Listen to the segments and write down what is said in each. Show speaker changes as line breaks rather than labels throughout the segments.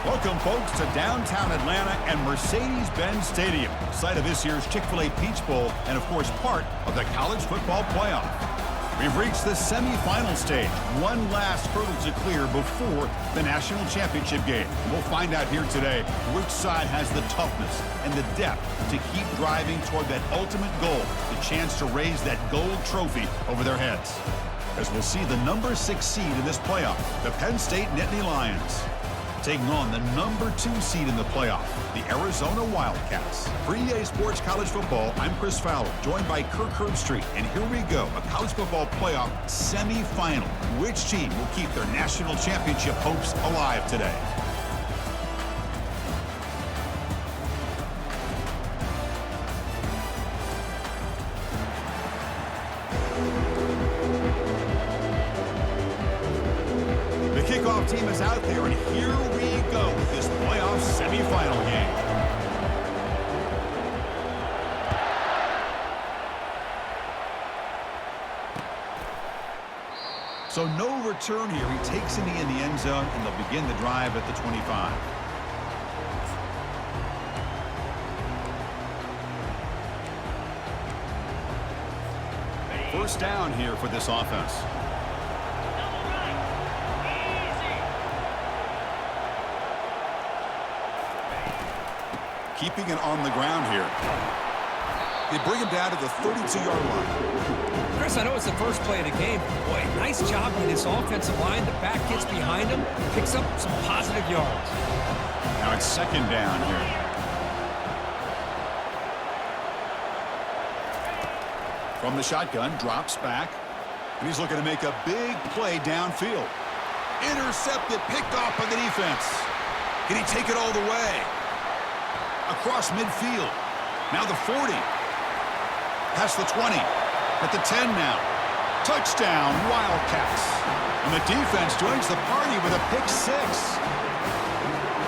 Welcome, folks, to downtown Atlanta and Mercedes-Benz Stadium, site of this year's Chick-fil-A Peach Bowl and, of course, part of the college football playoff. We've reached the semifinal stage, one last hurdle to clear before the national championship game. We'll find out here today which side has the toughness and the depth to keep driving toward that ultimate goal, the chance to raise that gold trophy over their heads. As we'll see the number 6 seed in this playoff, the Penn State Nittany Lions, taking on the number 2 seed in the playoff, the Arizona Wildcats. For EA Sports College Football, I'm Chris Fowler, joined by Kirk Herbstreit, and here we go, a college football playoff semifinal. Which team will keep their national championship hopes alive today? Kickoff team is out there, and here we go with this playoff semifinal game. So no return here. He takes it in the end zone, and they'll begin the drive at the 25. First down here for this offense. Keeping it on the ground here. They bring him down to the 32-yard line.
Chris, I know it's the first play of the game. Boy, nice job by this offensive line. The back gets behind him, picks up some positive yards.
Now it's second down here. From the shotgun, drops back. And he's looking to make a big play downfield. Intercepted, picked off by the defense. Can he take it all the way? Across midfield. Now the 40. Past the 20. At the 10 now. Touchdown, Wildcats. And the defense joins the party with a pick 6.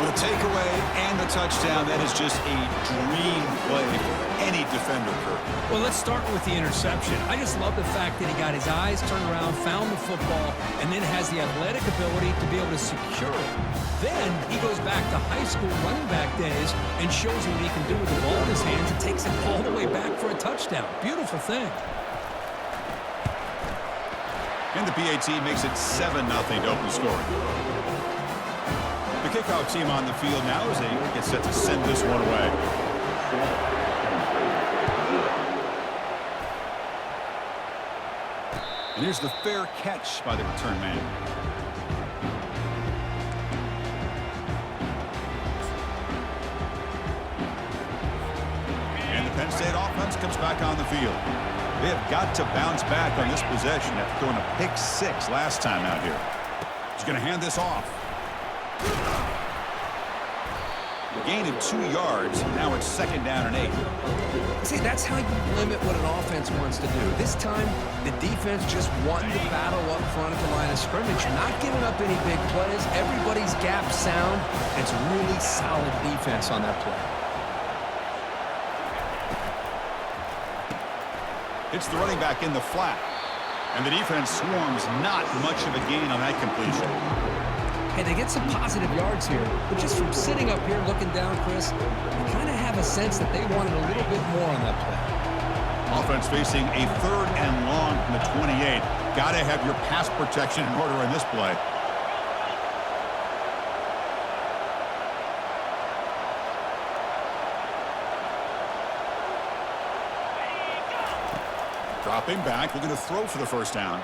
With a takeaway and the touchdown, that is just a dream play for any defender, Kirk.
Well, let's start with the interception. I just love the fact that he got his eyes turned around, found the football, and then has the athletic ability to be able to secure it. Then he goes back to high school running back days and shows what he can do with the ball in his hands and takes it all the way back for a touchdown. Beautiful thing.
And the PAT makes it 7-0 to open scoring. The kickoff team on the field now as they get set to send this one away. And here's the fair catch by the return man. And the Penn State offense comes back on the field. They have got to bounce back on this possession after throwing a pick 6 last time out here. He's going to hand this off. Gain of 2 yards. Now it's second down and 8.
See, that's how you limit what an offense wants to do. This time, the defense just wanting to battle up front at the line of scrimmage. Not giving up any big plays. Everybody's gap sound. It's really solid defense on that play.
It's the running back in the flat. And the defense swarms. Not much of a gain on that completion.
Hey, they get some positive yards here, but just from sitting up here looking down, Chris, you kind of have a sense that they wanted a little bit more on that play.
Offense facing a 3rd and long from the 28. Got to have your pass protection in order in this play. Dropping back, looking to throw for the first down.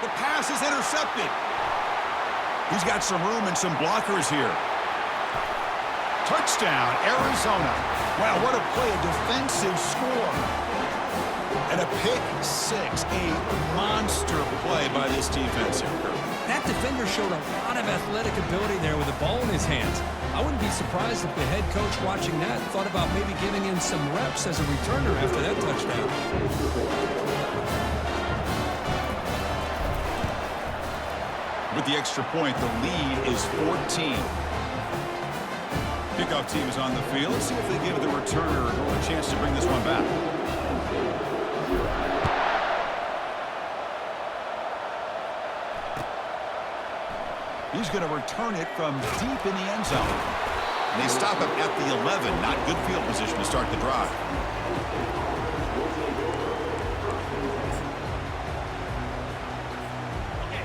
The pass is intercepted. He's got some room and some blockers here. Touchdown, Arizona. Wow, what a play, a defensive score. And a pick 6, a monster play by this defense here.
That defender showed a lot of athletic ability there with the ball in his hands. I wouldn't be surprised if the head coach watching that thought about maybe giving him some reps as a returner after that touchdown.
With the extra point, the lead is 14. Kickoff team is on the field. Let's see if they give the returner a chance to bring this one back. He's going to return it from deep in the end zone. And they stop him at the 11. Not good field position to start the drive.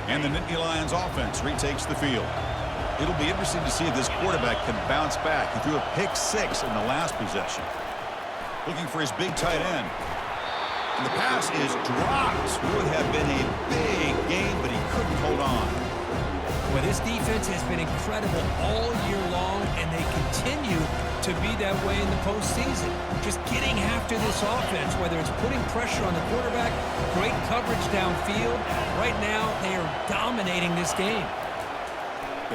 And the Nittany Lions offense retakes the field. It'll be interesting to see if this quarterback can bounce back. He threw a pick 6 in the last possession. Looking for his big tight end. And the pass is dropped. Would have been a big game, but he couldn't hold on.
Well, this defense has been incredible all year long, and they continue to be that way in the postseason. Just getting after this offense, whether it's putting pressure on the quarterback, great coverage downfield. Right now, they are dominating this game.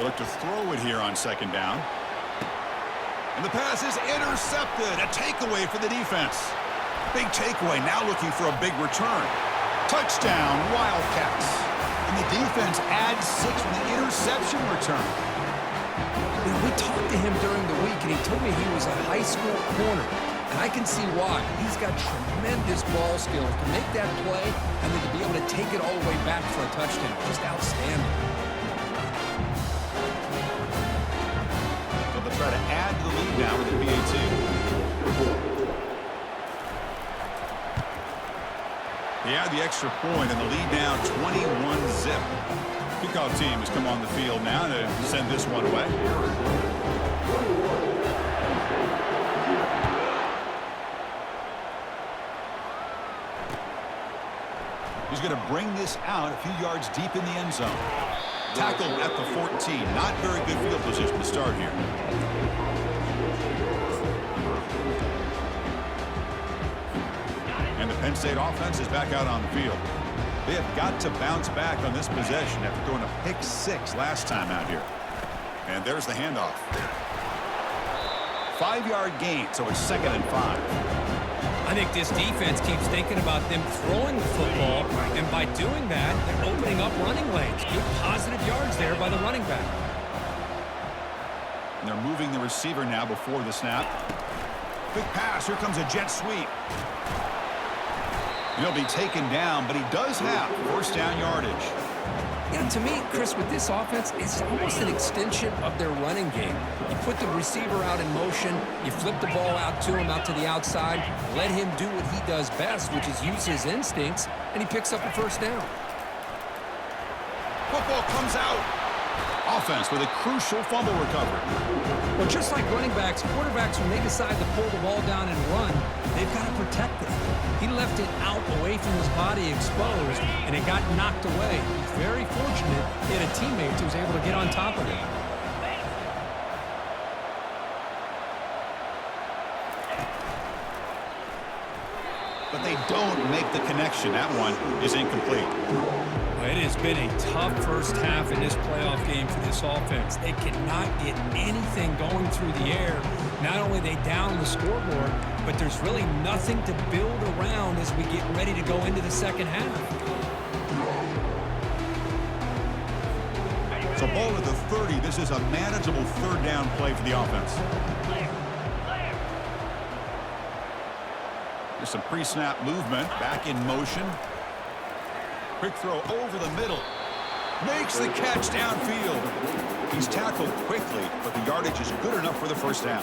They look to throw it here on second down. And the pass is intercepted. A takeaway for the defense. Big takeaway, now looking for a big return. Touchdown, Wildcats. And the defense adds 6 with the interception return.
You know, we talked to him during the week, and he told me he was a high school corner. And I can see why. He's got tremendous ball skills to make that play and then to be able to take it all the way back for a touchdown. Just outstanding.
So they'll try to add to the lead now with the PAT. They add the extra point, and the lead now 21-zip. Kickoff team has come on the field now to send this one away. He's going to bring this out a few yards deep in the end zone. Tackled at the 14. Not very good field position to start here. And the Penn State offense is back out on the field. They have got to bounce back on this possession after throwing a pick 6 last time out here. And there's the handoff. 5-yard gain, so it's 2nd and 5.
I think this defense keeps thinking about them throwing the football, and by doing that, they're opening up running lanes. Good positive yards there by the running back.
And they're moving the receiver now before the snap. Quick pass. Here comes a jet sweep. He'll be taken down, but he does have first down yardage.
Yeah, to me, Chris, with this offense, it's almost an extension of their running game. You put the receiver out in motion, you flip the ball out to him, out to the outside, let him do what he does best, which is use his instincts, and he picks up a first down.
Football comes out. Offense with a crucial fumble recovery.
Well, just like running backs, quarterbacks, when they decide to pull the ball down and run, they've got to protect it. He left it out away from his body exposed, and it got knocked away. He's very fortunate he had a teammate who was able to get on top of it.
But they don't make the connection. That one is incomplete.
It has been a tough first half in this playoff game for this offense. They cannot get anything going through the air. Not only are they down the scoreboard, but there's really nothing to build around as we get ready to go into the second half.
So ball at the 30. This is a manageable third down play for the offense. There's some pre-snap movement. Back in motion. Quick throw over the middle. Makes the catch downfield. He's tackled quickly, but the yardage is good enough for the first down.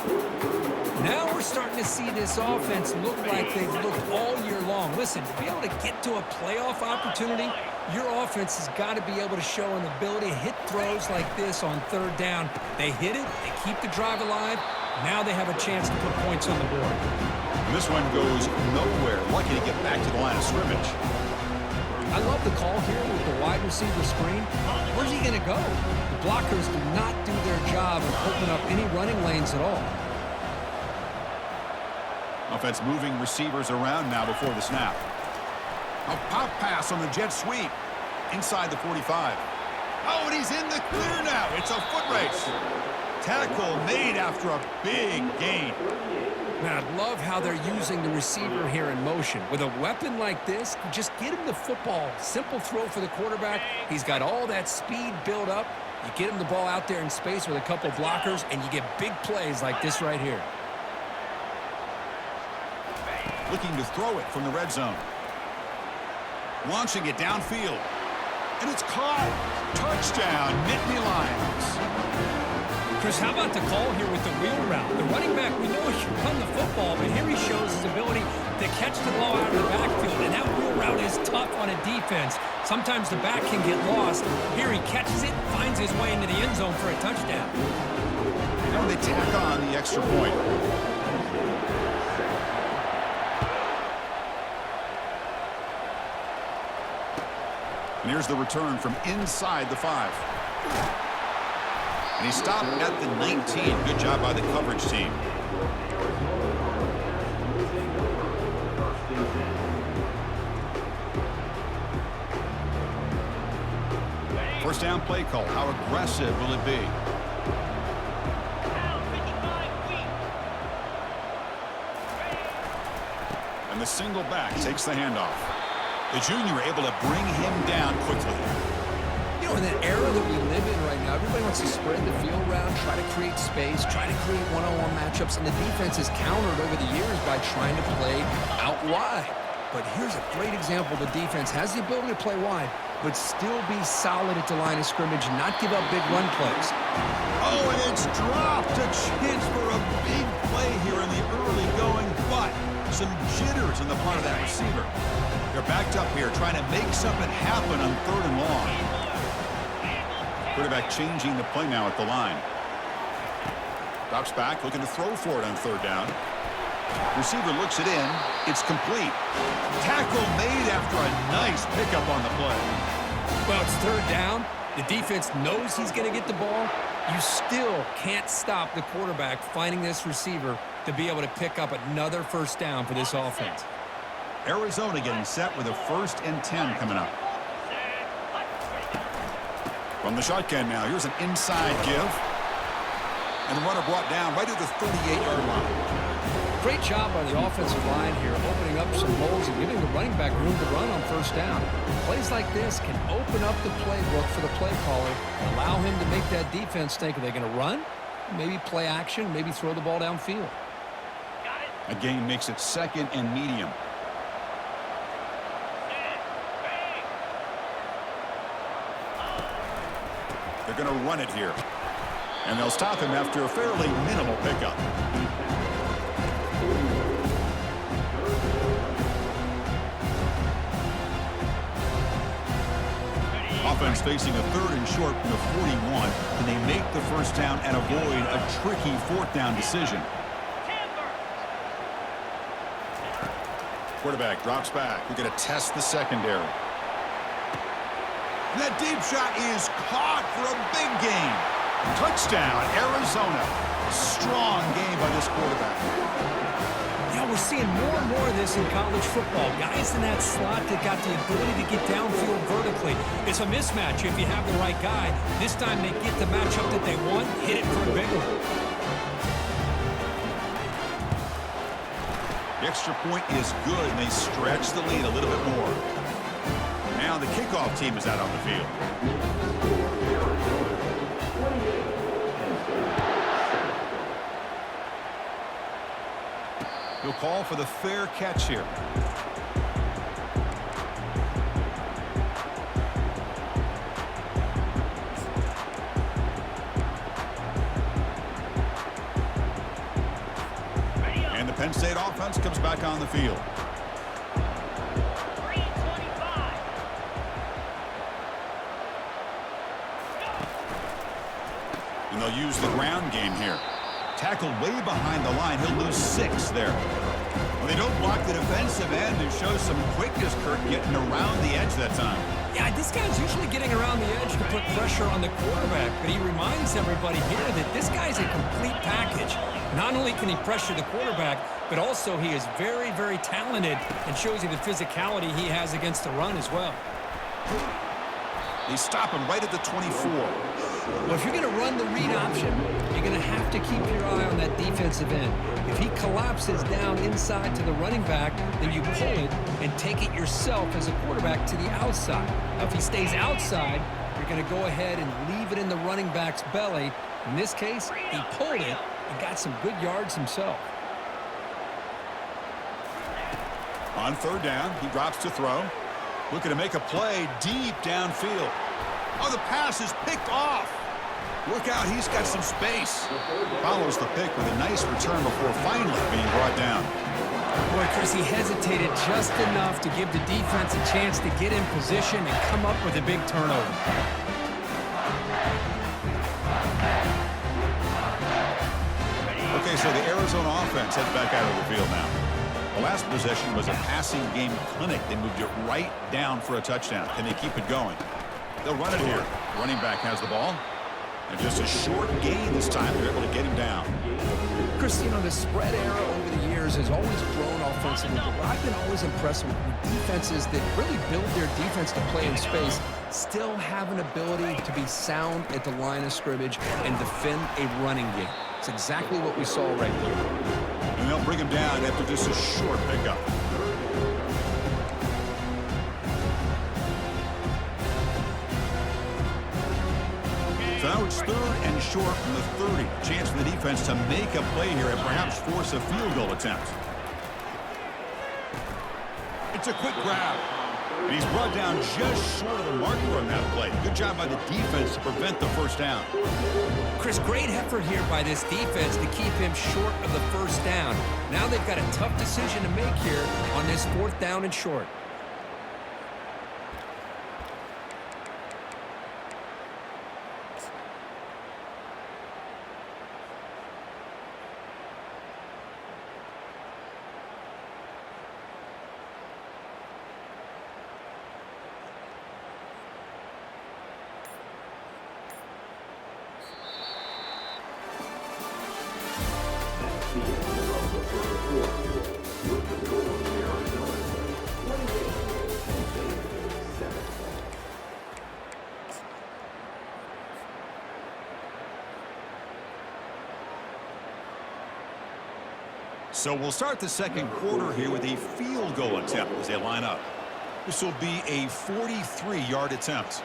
Now we're starting to see this offense look like they've looked all year long. Listen, to be able to get to a playoff opportunity, your offense has got to be able to show an ability to hit throws like this on third down. They hit it, they keep the drive alive. Now they have a chance to put points on the board.
And this one goes nowhere. Lucky to get back to the line of scrimmage.
I love the call here with the wide receiver screen. Where's he going to go? The blockers do not do their job of opening up any running lanes at all.
Offense moving receivers around now before the snap. A pop pass on the jet sweep inside the 45. Oh, and he's in the clear now. It's a foot race. Tackle made after a big gain.
Man, I love how they're using the receiver here in motion. With a weapon like this, just get him the football. Simple throw for the quarterback. He's got all that speed built up. You get him the ball out there in space with a couple of blockers, and you get big plays like this right here.
Looking to throw it from the red zone. Launching it downfield. And it's caught. Touchdown, Nittany Lions.
Chris, how about the call here with the wheel route? The running back, we know he can run the football, but here he shows his ability to catch the ball out of the backfield, and that wheel route is tough on a defense. Sometimes the back can get lost. Here he catches it, finds his way into the end zone for a touchdown.
Now they tack on the extra point. And here's the return from inside the 5. And he stopped at the 19. Good job by the coverage team. First down play call. How aggressive will it be? And the single back takes the handoff. The junior able to bring him down quickly.
You know, in that era that we live in right now, everybody wants to spread the field around, try to create space, try to create one-on-one matchups, and the defense has countered over the years by trying to play out wide. But here's a great example. The defense has the ability to play wide, but still be solid at the line of scrimmage, not give up big run plays.
Oh, and it's dropped. A chance for a big play here in the early going, but some jitters on the part of that receiver. They're backed up here, trying to make something happen on 3rd and long. Quarterback changing the play now at the line. Drops back, looking to throw for it on 3rd down. Receiver looks it in. It's complete. Tackle made after a nice pickup on the play.
Well, it's 3rd down. The defense knows he's going to get the ball. You still can't stop the quarterback finding this receiver to be able to pick up another 1st down for this offense.
Arizona getting set with a 1st and 10 coming up. From the shotgun now, here's an inside give. And the runner brought down right at the 38-yard line.
Great job by the offensive line here, opening up some holes and giving the running back room to run on 1st down. Plays like this can open up the playbook for the play caller and allow him to make that defense think, are they going to run? Maybe play action, maybe throw the ball downfield.
A gain makes it 2nd and medium. They're going to run it here. And they'll stop him after a fairly minimal pickup. Offense facing a 3rd and short from the 41. Can they make the 1st down and avoid a tricky 4th down decision? Quarterback drops back. We're going to test the secondary. That deep shot is caught for a big gain. Touchdown, Arizona. Strong game by this quarterback.
Yeah, we're seeing more and more of this in college football. Guys in that slot that got the ability to get downfield vertically. It's a mismatch if you have the right guy. This time they get the matchup that they want, hit it for a big one.
The extra point is good, and they stretch the lead a little bit more. Now the kickoff team is out on the field. He'll call for the fair catch here. And the Penn State offense comes back on the field. And they'll use the ground game here. Tackled way behind the line. He'll lose 6 there. Well, they don't block the defensive end and show some quickness, Kurt, getting around the edge that time.
Yeah, this guy's usually getting around the edge to put pressure on the quarterback, but he reminds everybody here that this guy's a complete package. Not only can he pressure the quarterback, but also he is very, very talented and shows you the physicality he has against the run as well.
They stop him right at the 24.
Well, if you're going to run the read option, you're going to have to keep your eye on that defensive end. If he collapses down inside to the running back, then you pull it and take it yourself as a quarterback to the outside. Now, if he stays outside, you're going to go ahead and leave it in the running back's belly. In this case, he pulled it and got some good yards himself. On
3rd down, he drops to throw. Looking to make a play deep downfield. Oh, the pass is picked off. Look out, he's got some space. Follows the pick with a nice return before finally being brought down.
Boy, Chris, he hesitated just enough to give the defense a chance to get in position and come up with a big turnover.
Okay, so the Arizona offense heads back out of the field now. The last possession was a passing game clinic. They moved it right down for a touchdown. Can they keep it going? They'll run it here. Running back has the ball. And just a short gain this time. They're able to get him down.
Chris, you know, the spread era over the years has always grown offensively, but what I've been always impressed with defenses that really build their defense to play in space still have an ability to be sound at the line of scrimmage and defend a running game. It's exactly what we saw right here.
And they'll bring him down after just a short pickup. So now it's 3rd and short from the 30. Chance for the defense to make a play here and perhaps force a field goal attempt. It's a quick grab. And he's brought down just short of the marker on that play. Good job by the defense to prevent the first down.
Chris, great effort here by this defense to keep him short of the first down. Now they've got a tough decision to make here on this 4th down and short.
So we'll start the second quarter here with a field goal attempt as they line up. This will be a 43-yard attempt.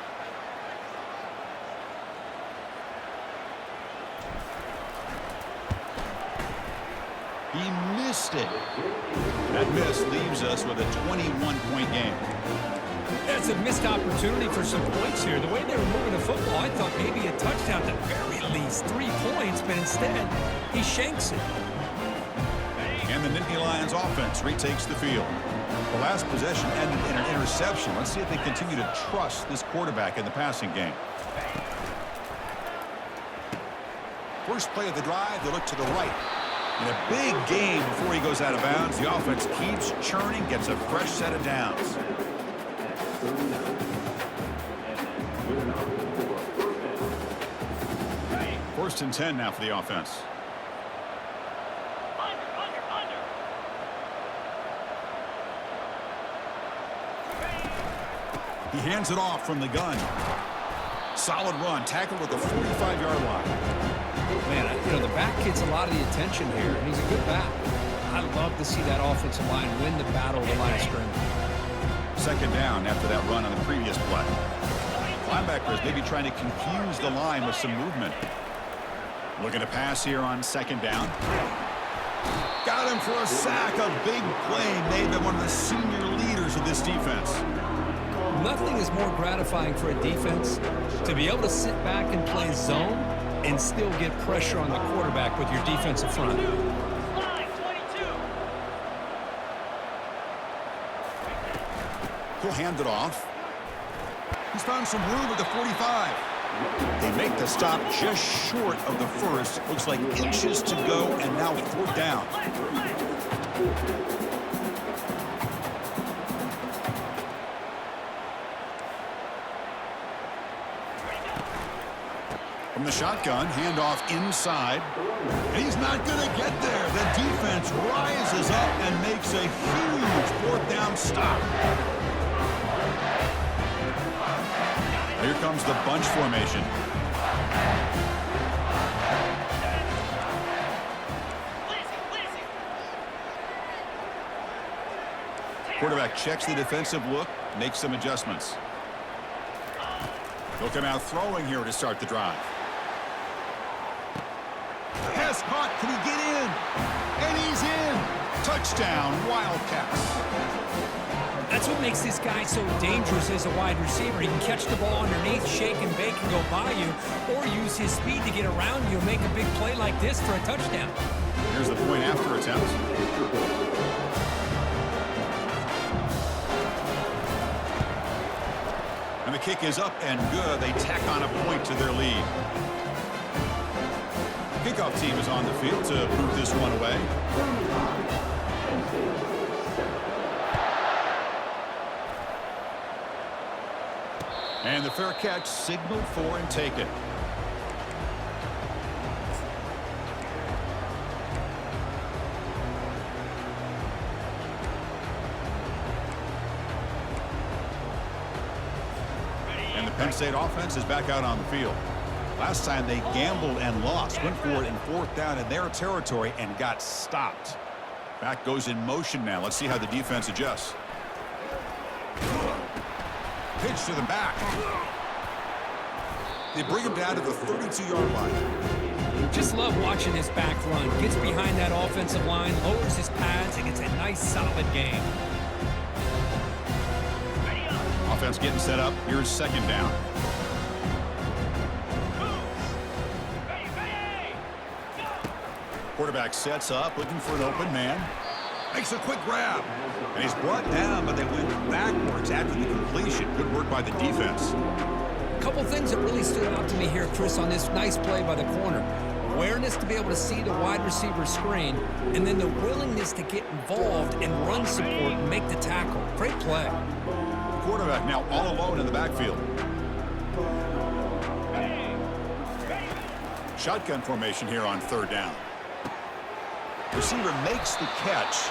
He missed it. That miss leaves us with a 21-point game.
That's a missed opportunity for some points here. The way they were moving the football, I thought maybe a touchdown, at the very least 3 points, but instead he shanks it.
And the Nittany Lions offense retakes the field. The last possession ended in an interception. Let's see if they continue to trust this quarterback in the passing game. First play of the drive, they look to the right. And a big gain before he goes out of bounds. The offense keeps churning, gets a fresh set of downs. First and 10 now for the offense. He hands it off from the gun. Solid run, tackled at the 45-yard line.
Man, you know, the back gets a lot of the attention here, and he's a good back. I love to see that offensive line win the battle of the line of scrimmage.
Second down after that run on the previous play. Linebackers maybe trying to confuse the line with some movement. Looking to pass here on second down. Got him for a sack. A big play made by one of the senior leaders of this defense.
Nothing is more gratifying for a defense to be able to sit back and play zone and still get pressure on the quarterback with your defensive front.
He'll hand it off. He's found some room at the 45. They make the stop just short of the first. Looks like inches to go, and now 4th down. From the shotgun, handoff inside. And he's not going to get there. The defense rises up and makes a huge 4th down stop. Here comes the bunch formation. Quarterback checks the defensive look, makes some adjustments. He'll come out throwing here to start the drive. Pass caught. Can he get in? And he's in. Touchdown, Wildcats.
That's what makes this guy so dangerous as a wide receiver. He can catch the ball underneath, shake and bake and go by you, or use his speed to get around you and make a big play like this for a touchdown.
Here's the point after attempt. And the kick is up and good. They tack on a point to their lead. Kickoff team is on the field to boot this one away. And the fair catch signaled for and taken. And the Penn State offense is back out on the field. Last time they gambled and lost, went for it in fourth down in their territory and got stopped. Back goes in motion now. Let's see how the defense adjusts. Pitch to the back. They bring him down to the 32-yard line.
Just love watching this back run. Gets behind that offensive line, lowers his pads, and gets a nice solid game.
Offense getting set up. Here's second down. Quarterback sets up, looking for an open man. Makes a quick grab. And he's brought down, but they went backwards after the completion. Good work by the defense.
A couple things that really stood out to me here, Chris, on this nice play by the corner. Awareness to be able to see the wide receiver screen, and then the willingness to get involved and run support and make the tackle. Great play.
The quarterback now all alone in the backfield. Shotgun formation here on third down. Receiver makes the catch.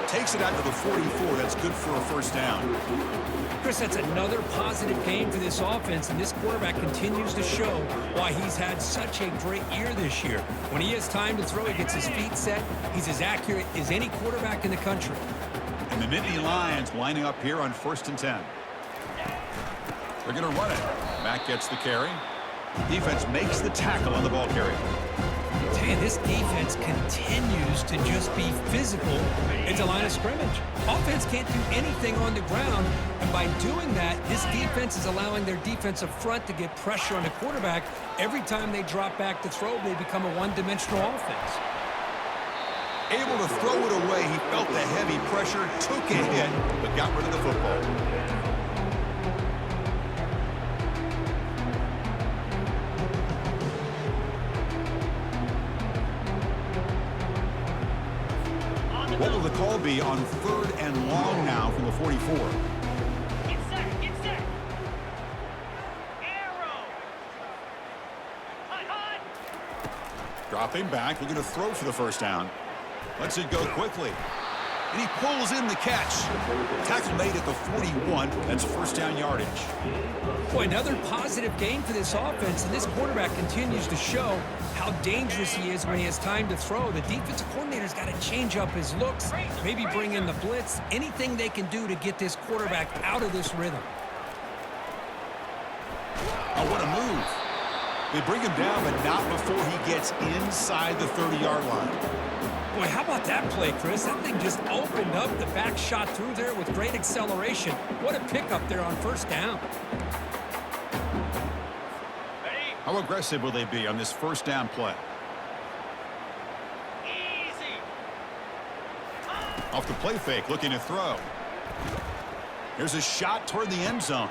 Takes it out to the 44. That's good for a first down.
Chris, that's another positive game for this offense, and this quarterback continues to show why he's had such a great year this year. When he has time to throw, he gets his feet set. He's as accurate as any quarterback in the country.
And the Nittany Lions lining up here on 1st and 10. They're going to run it. Mack gets the carry. Defense makes the tackle on the ball carrier.
Man, this defense continues to just be physical at the line of scrimmage. Offense can't do anything on the ground, and by doing that, this defense is allowing their defensive front to get pressure on the quarterback. Every time they drop back to throw, they become a one-dimensional offense.
Able to throw it away. He felt the heavy pressure, took a hit, but got rid of the football. What will the call be on third and long now from the 44?
Get set. Arrow. Hot.
Dropping back, looking to throw for the first down. Lets it go quickly. And he pulls in the catch. Tackle made at the 41. That's first down yardage.
Boy, another positive game for this offense, and this quarterback continues to show how dangerous he is when he has time to throw. The defensive coordinator's got to change up his looks, maybe bring in the blitz, anything they can do to get this quarterback out of this rhythm.
Oh, what a move. They bring him down, but not before he gets inside the 30-yard line.
Boy, how about that play, Chris? That thing just opened up. The back shot through there with great acceleration. What a pickup there on first down.
How aggressive will they be on this first down play?
Easy.
Off the play fake, looking to throw. Here's a shot toward the end zone.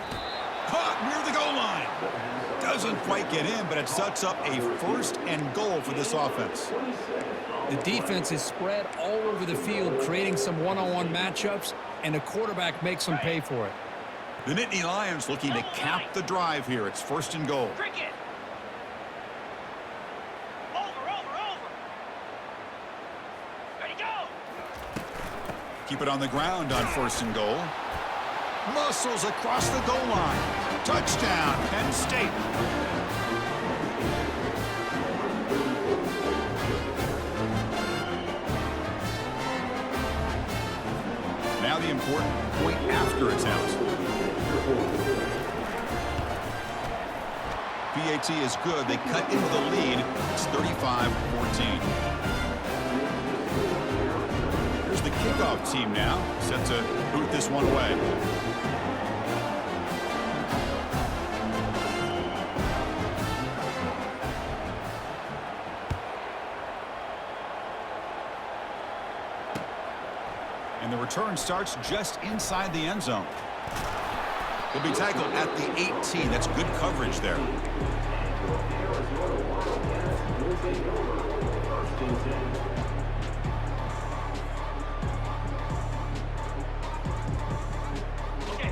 Caught near the goal line. Doesn't quite get in, but it sets up a first and goal for this offense.
The defense is spread all over the field, creating some one-on-one matchups, and the quarterback makes them pay for it.
The Nittany Lions looking to cap the drive here. It's first and goal.
Cricket. Over. Ready, go.
Keep it on the ground on first and goal. Muscles across the goal line. Touchdown, Penn State. Now the important point after attempt. PAT is good. They cut into the lead. It's 35-14. Here's the kickoff team now, set to boot this one away. And the return starts just inside the end zone. He'll be tackled at the 18. That's good coverage there.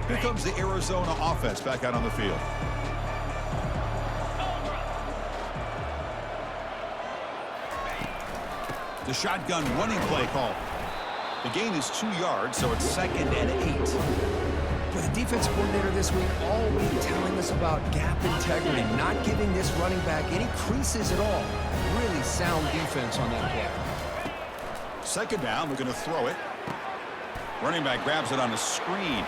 Here comes the Arizona offense back out on the field. The shotgun running play call. The gain is 2 yards, so it's 2nd and 8.
With the defense coordinator this week all week telling us about gap integrity, not giving this running back any creases at all. Really sound defense on that play.
2nd down, we're going to throw it. Running back grabs it on the screen.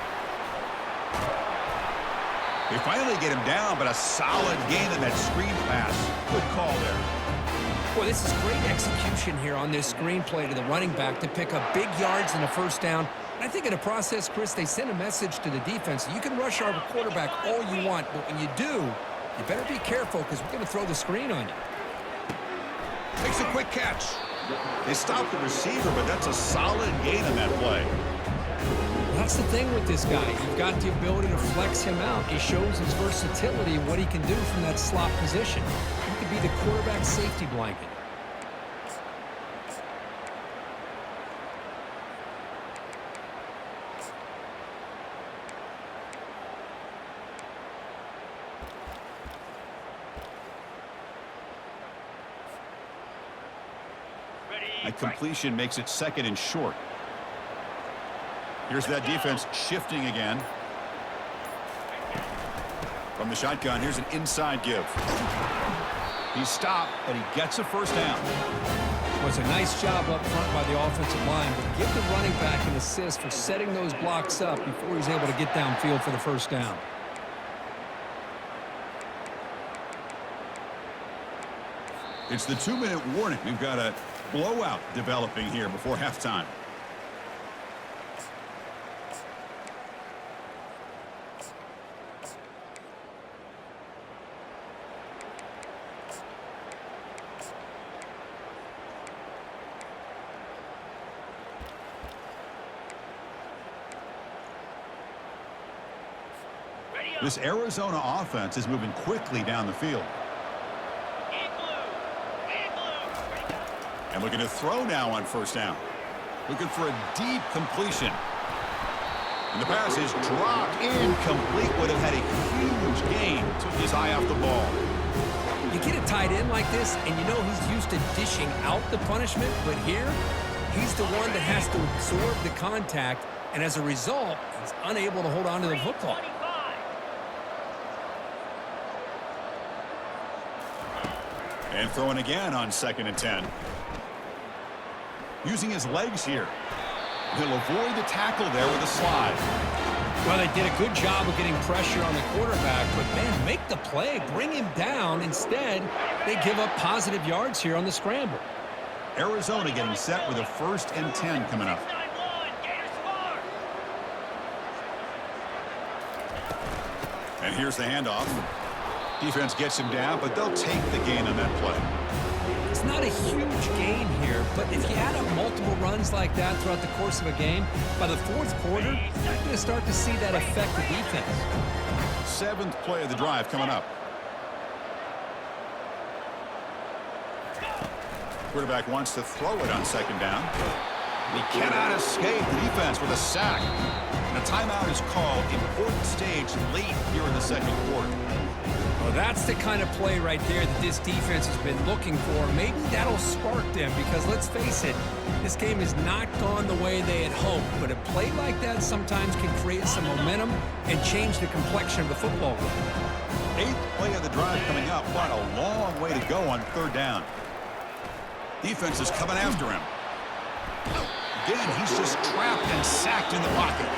They finally get him down, but a solid gain in that screen pass. Good call there.
Boy, this is great execution here on this screen play to the running back to pick up big yards and a first down. And I think in the process, Chris, they send a message to the defense. You can rush our quarterback all you want, but when you do, you better be careful because we're going to throw the screen on you.
Makes a quick catch. They stopped the receiver, but that's a solid gain in that play.
That's the thing with this guy. You've got the ability to flex him out. He shows his versatility and what he can do from that slot position. He could be the quarterback safety blanket.
A completion makes it 2nd and short. Here's that defense shifting again. From the shotgun, here's an inside give. He's stopped, but he gets a first down.
It was a nice job up front by the offensive line, but give the running back an assist for setting those blocks up before he's able to get downfield for the first down.
It's the 2-minute warning. We've got a blowout developing here before halftime. This Arizona offense is moving quickly down the field. And looking to throw now on first down. Looking for a deep completion. And the pass is dropped incomplete. Would have had a huge gain. Took his eye off the ball.
You get a tight end like this, and you know he's used to dishing out the punishment, but here, he's the one that has to absorb the contact, and as a result, he's unable to hold on to the football.
And throwing again on 2nd and 10. Using his legs here. He'll avoid the tackle there with a slide.
Well, they did a good job of getting pressure on the quarterback, but man, make the play, bring him down. Instead, they give up positive yards here on the scramble.
Arizona getting set with a 1st and 10 coming up. And here's the handoff. Defense gets him down, but they'll take the gain on that play.
It's not a huge gain here, but if you add up multiple runs like that throughout the course of a game, by the 4th quarter, you're going to start to see that affect the defense.
7th play of the drive coming up. Quarterback wants to throw it on 2nd down. He cannot escape the defense with a sack. And a timeout is called. Important stage late here in the 2nd quarter.
Well, that's the kind of play right there that this defense has been looking for. Maybe that'll spark them because, let's face it, this game has not gone the way they had hoped. But a play like that sometimes can create some momentum and change the complexion of the football game.
8th play of the drive coming up. What a long way to go on 3rd down. Defense is coming after him. Again, he's just trapped and sacked in the pocket.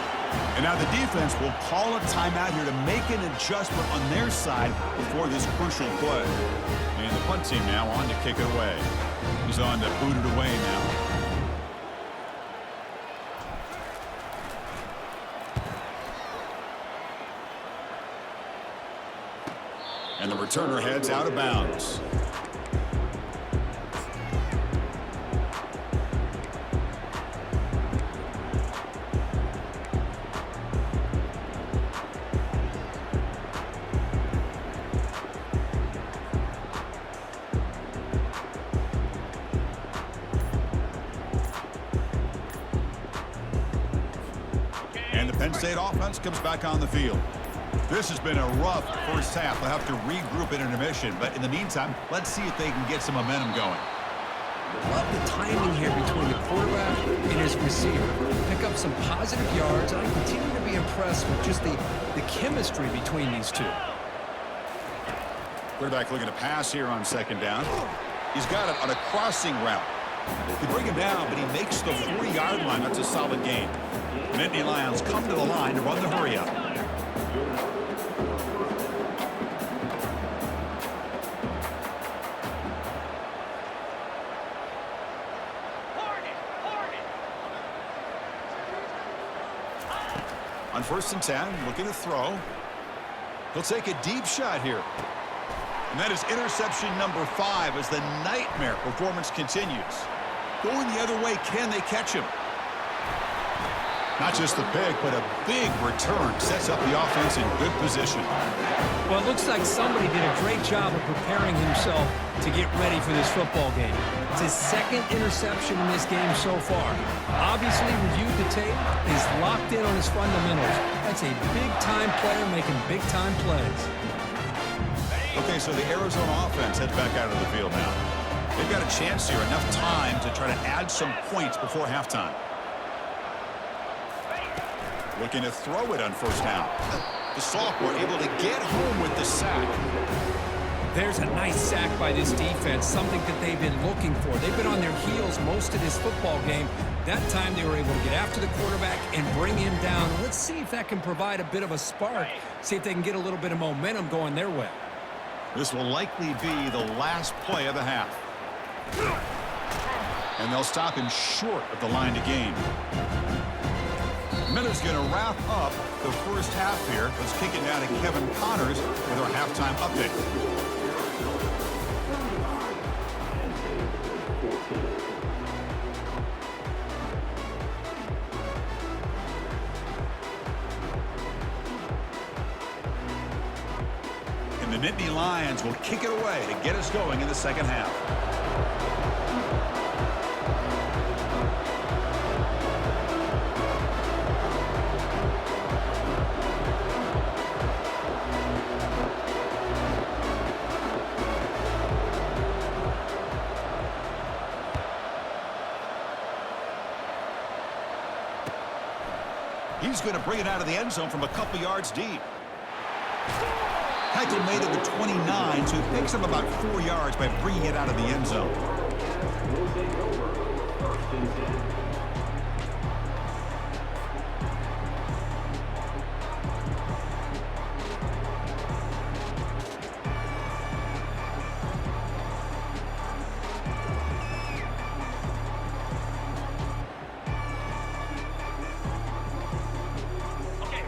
And now the defense will call a timeout here to make an adjustment on their side before this crucial play. And the punt team now on to kick it away. He's on to boot it away now. And the returner heads out of bounds. And the Penn State offense comes back on the field. This has been a rough first half. They'll have to regroup at intermission, but in the meantime, let's see if they can get some momentum going.
Love the timing here between the quarterback and his receiver. Pick up some positive yards, and I continue to be impressed with just the chemistry between these two.
Quarterback looking to pass here on second down. He's got it on a crossing route. They bring him down, but he makes the 40-yard line. That's a solid gain. Nittany Lions come to the line to run the hurry-up. On 1st and 10, looking to throw. He'll take a deep shot here. And that is interception number 5 as the nightmare performance continues. Going the other way, can they catch him? Not just the pick, but a big return sets up the offense in good position.
Well, it looks like somebody did a great job of preparing himself to get ready for this football game. It's his 2nd interception in this game so far. Obviously reviewed the tape, is locked in on his fundamentals. That's a big-time player making big-time plays.
Okay, so the Arizona offense heads back out of the field now. They've got a chance here, enough time to try to add some points before halftime. Looking to throw it on 1st down. The sophomore able to get home with the sack.
There's a nice sack by this defense, something that they've been looking for. They've been on their heels most of this football game. That time they were able to get after the quarterback and bring him down. Let's see if that can provide a bit of a spark, see if they can get a little bit of momentum going their way.
This will likely be the last play of the half. And they'll stop him short of the line to gain. Miller's going to wrap up the first half here. Let's kick it down to Kevin Connors with our halftime update. And the Nittany Lions will kick it away to get us going in the second half. He's going to bring it out of the end zone from a couple yards deep. Tackle made at the 29, so he picks up about 4 yards by bringing it out of the end zone.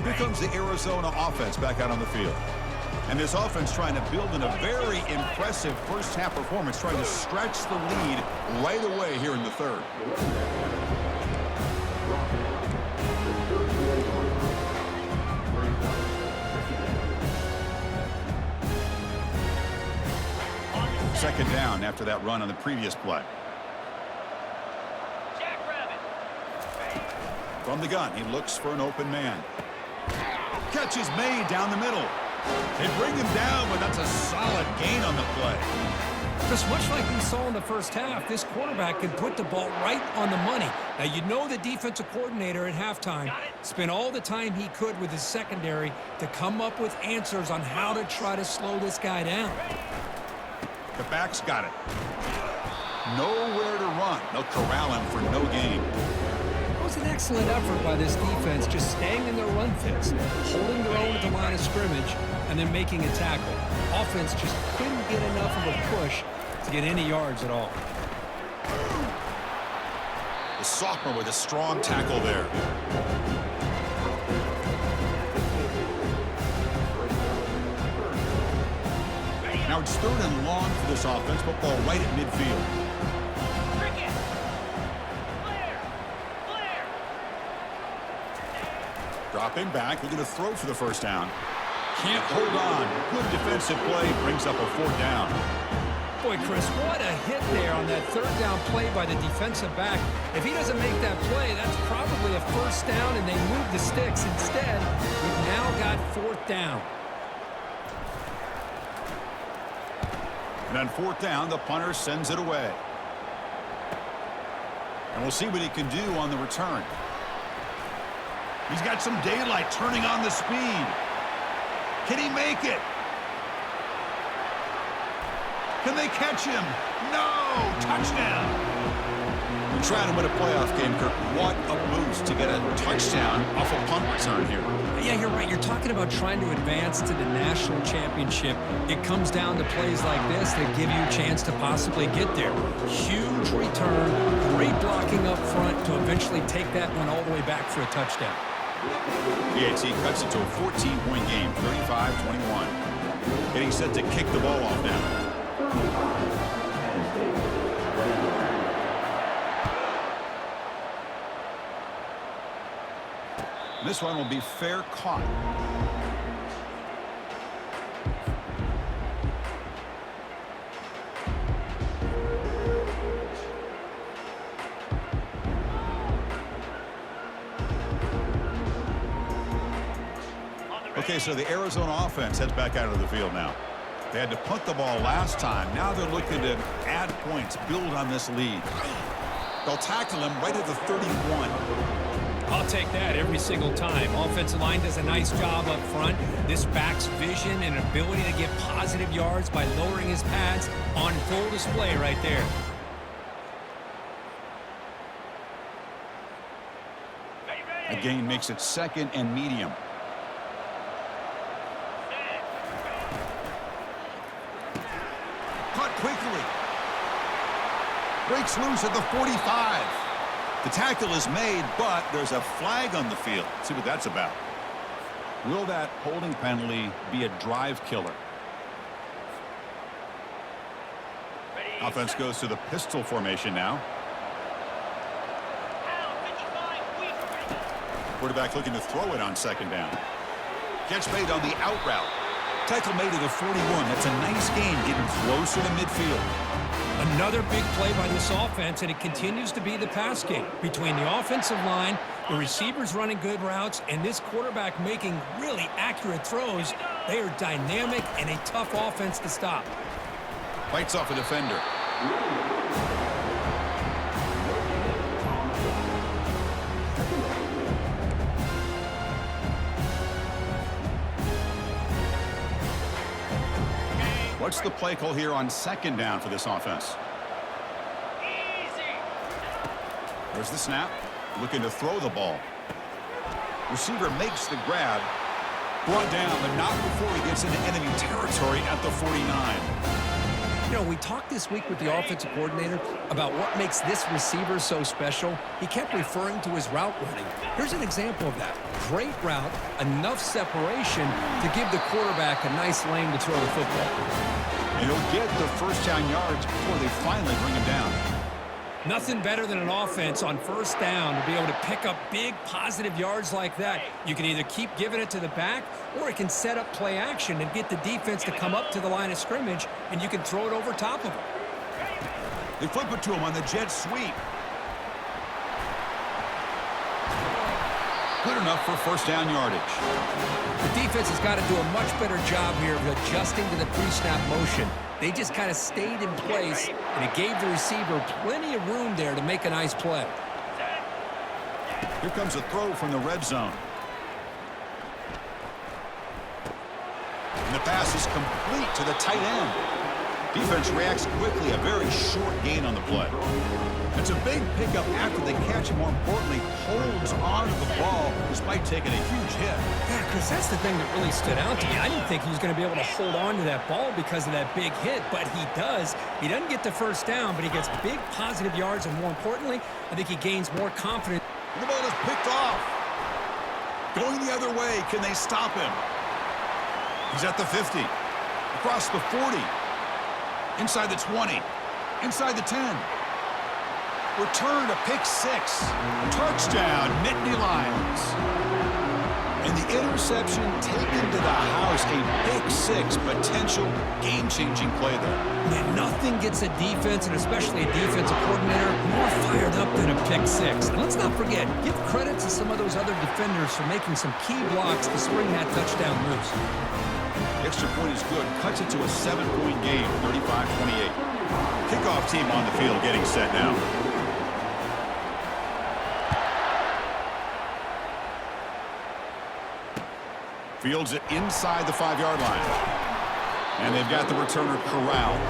Here comes the Arizona offense back out on the field. And this offense trying to build in a very impressive first half performance, trying to stretch the lead right away here in the 3rd. Second down after that run on the previous play. From the gun, he looks for an open man. Catch is made down the middle. They bring him down, but that's a solid gain on the play.
Just much like we saw in the first half, this quarterback can put the ball right on the money. Now, you know the defensive coordinator at halftime spent all the time he could with his secondary to come up with answers on how to try to slow this guy down.
The back's got it. Nowhere to run. They'll corral him for no gain.
It was an excellent effort by this defense, just staying in their run fits, holding their own at the line of scrimmage, and then making a tackle. Offense just couldn't get enough of a push to get any yards at all.
The sophomore with a strong tackle there. Now it's 3rd and long for this offense. Football right at midfield.
Cricket. Clear. Clear.
Dropping back, looking to throw for the first down. Can't hold on. Good defensive play, brings up a 4th down.
Boy, Chris, what a hit there on that 3rd down play by the defensive back. If he doesn't make that play, that's probably a 1st down, and they move the sticks. Instead, we've now got 4th down.
And on 4th down, the punter sends it away. And we'll see what he can do on the return. He's got some daylight turning on the speed. Can he make it? Can they catch him? No! Touchdown! We're trying to win a playoff game, Kirk. What a boost to get a touchdown off a punt return here.
Yeah, you're right. You're talking about trying to advance to the national championship. It comes down to plays like this that give you a chance to possibly get there. Huge return, great blocking up front to eventually take that one all the way back for a touchdown.
PAT cuts it to a 14-point game, 35-21. Getting set to kick the ball off now. This one will be fair caught. Okay, so the Arizona offense heads back out of the field now. They had to punt the ball last time. Now they're looking to add points, build on this lead. They'll tackle him right at the 31.
I'll take that every single time. Offensive line does a nice job up front. This back's vision and ability to get positive yards by lowering his pads on full display right there.
A gain makes it 2nd and medium. Caught quickly. Breaks loose at the 45. The tackle is made, but there's a flag on the field. Let's see what that's about. Will that holding penalty be a drive killer? Offense goes to the pistol formation now. Quarterback looking to throw it on 2nd down. Catch made on the out route. Tackle made at the 41. That's a nice gain, getting closer to midfield.
Another big play by this offense, and it continues to be the pass game. Between the offensive line, the receivers running good routes, and this quarterback making really accurate throws, they are dynamic and a tough offense to stop.
Bites off a defender. What's the play call here on 2nd down for this offense?
Easy.
There's the snap. Looking to throw the ball. Receiver makes the grab. Brought down, but not before he gets into enemy territory at the 49.
You know, we talked this week with the offensive coordinator about what makes this receiver so special. He kept referring to his route running. Here's an example of that. Great route, enough separation to give the quarterback a nice lane to throw the football.
And he'll get the 1st down yards before they finally bring him down.
Nothing better than an offense on 1st down to be able to pick up big positive yards like that. You can either keep giving it to the back, or it can set up play action and get the defense to come up to the line of scrimmage, and you can throw it over top of them.
They flip it to him on the jet sweep. Good enough for 1st down yardage.
The defense has got to do a much better job here of adjusting to the pre-snap motion. They just kind of stayed in place, and it gave the receiver plenty of room there to make a nice play.
Here comes a throw from the red zone. And the pass is complete to the tight end. Defense reacts quickly, a very short gain on the play. It's a big pickup after the catch, and more importantly, holds on to the ball despite taking a huge hit.
Yeah, Chris, that's the thing that really stood out to me. I didn't think he was going to be able to hold on to that ball because of that big hit, but he does. He doesn't get the 1st down, but he gets big positive yards, and more importantly, I think he gains more confidence.
The ball is picked off. Going the other way, can they stop him? He's at the 50, across the 40. Inside the 20. Inside the 10. Return to pick 6. Touchdown, Nittany Lions. And the interception taken to the house. A big 6, potential game-changing play there.
Man, nothing gets a defense, and especially a defensive coordinator, more fired up than a pick 6. And let's not forget, give credit to some of those other defenders for making some key blocks to spring that touchdown loose.
Extra point is good. Cuts it to a 7-point game, 35-28. Kickoff team on the field getting set now. Fields it inside the 5-yard line. And they've got the returner corralled.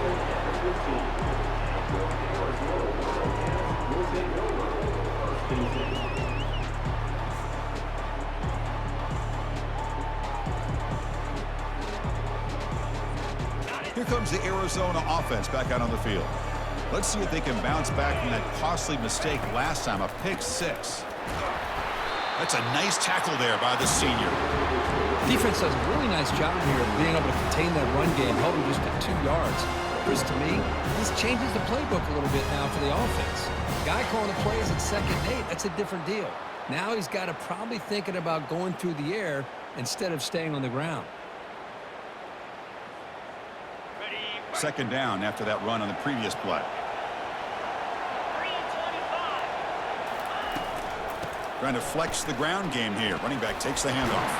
Here comes the Arizona offense back out on the field. Let's see if they can bounce back from that costly mistake last time, a pick 6. That's a nice tackle there by the senior.
Defense does a really nice job here of being able to contain that run game, held him just at 2 yards. Chris, to me, this changes the playbook a little bit now for the offense. Guy calling the plays at 2nd and 8, that's a different deal. Now he's got to probably thinking about going through the air instead of staying on the ground.
2nd down after that run on the previous play.
3-25.
Trying to flex the ground game here. Running back takes the handoff.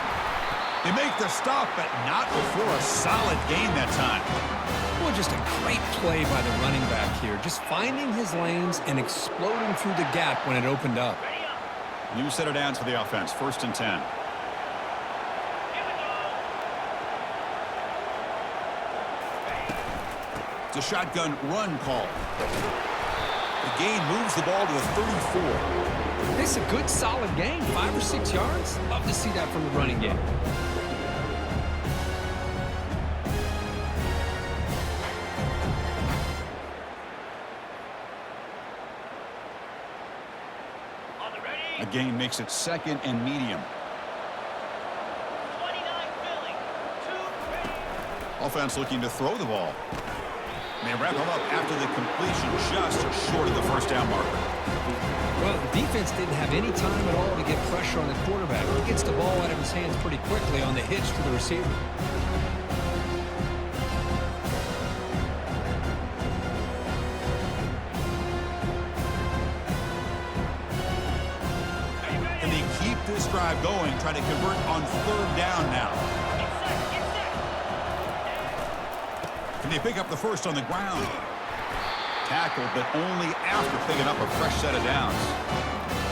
They make the stop, but not before a solid gain that time.
Well, just a great play by the running back here. Just finding his lanes and exploding through the gap when it opened up.
New set of downs for the offense. 1st and 10. It's a shotgun run call. The gain moves the ball to the 34.
It's a good, solid gain. 5 or 6 yards. Love to see that from the running game.
A gain makes it 2nd and medium.
29 Philly. 2
Offense looking to throw the ball. And they wrap him up after the completion, just short of the 1st down marker.
Well, the defense didn't have any time at all to get pressure on the quarterback. He gets the ball out of his hands pretty quickly on the hitch to the receiver.
And they keep this drive going, trying to convert on 3rd down now. Can they pick up the 1st on the ground? Tackled, but only after picking up a fresh set of downs.